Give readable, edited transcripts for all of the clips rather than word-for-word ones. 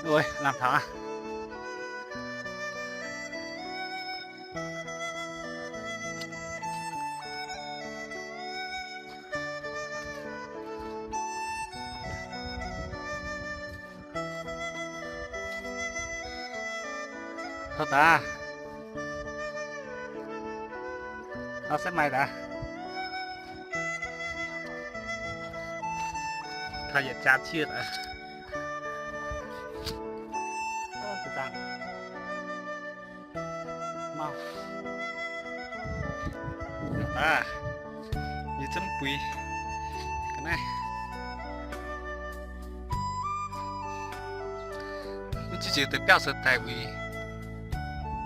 Ôi, làm thằng à? Thôi ta, nó sẽ mày đã. Thay giờ chát chia rồi. Cái trang mau ta như chấm quỳ cái này nó chỉ tới béo sợ tài quỳ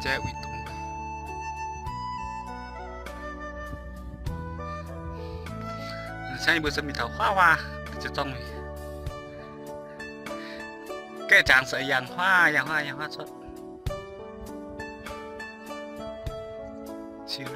che quỳ tung sang bữa sớm mình thảo hoa hoa chỉ trong này cái trang sợi giàn hoa xuất chiều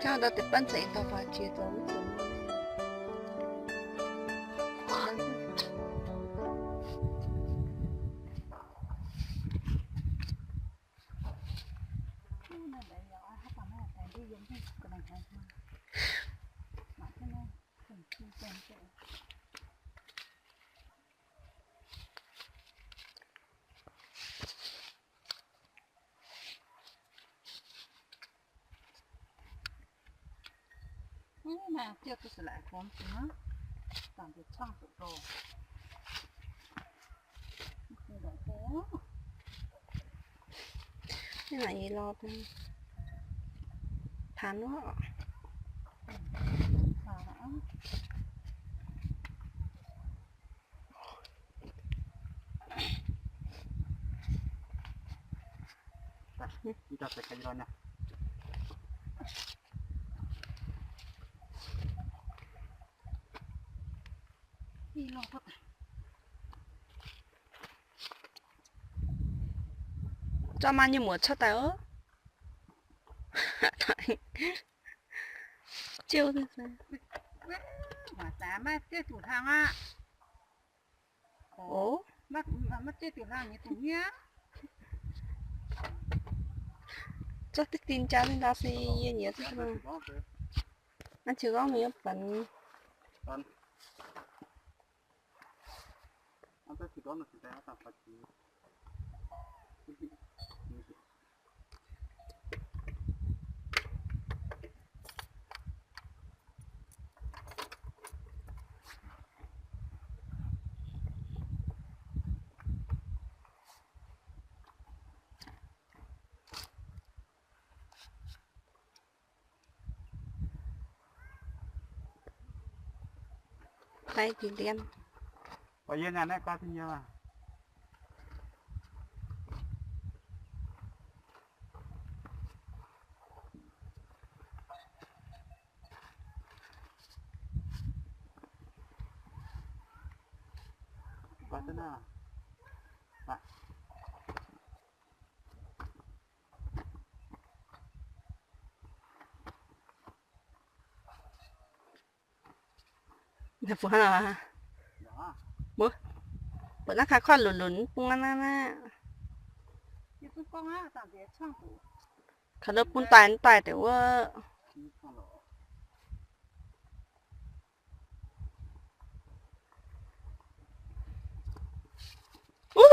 cho nó tiếp bán giấy tao phải chia cho mà tiêu tôi sẽ lại phóng nữa tạm biệt trong tụ đồ cái này lo thán nó kita pakai jalan cho mà như một chất tay ớ chiêu thế sao mà tám á chết tủ thang á ố mất chết tủ thang như tủ nhá cho cho tích tin cha nên ta sẽ nhiều thế mà anh chưa có mấy phần tay thì đen Bây giờ nhà này có thì nhiều à. Có thế nào? là phụ hả Đó. bữa nó khá khoan lùn lùn bung na như tôi con á tạm biệt trong tủ khá lớp bún tài để qua ui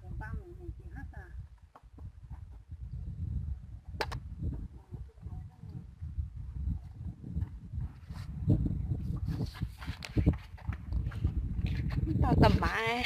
còn ba mình chỉ hát à tao tầm mãi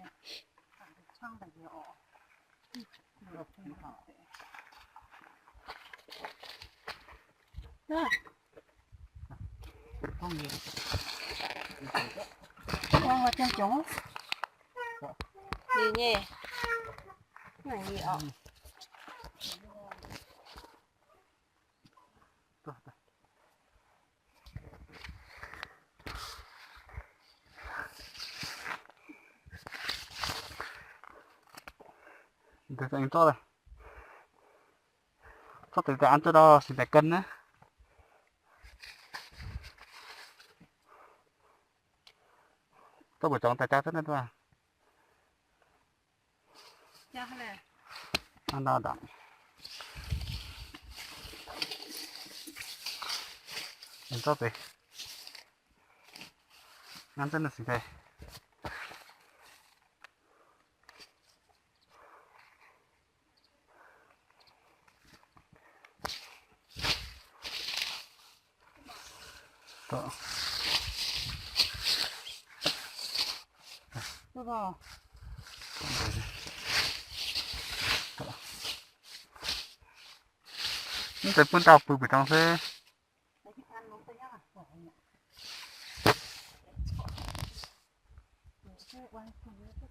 nè tạm biệt trong tại vì ỏ Không nhiều. con vào trong chỗ gì nhỉ này gì ọ Được anh to rồi. Có từ ăn cho đó xin phải cân á. Tôi buổi chọn tại cha thế này thôi à. cha hay là Ăn đo đặng. Anh to về. Ăn tên là xin phải. Đó. tôi vào Nhưng tại phun tàu buổi trong thế. lấy cái ăn nó tới nhá khỏi nhỉ cái quan trọng nhất là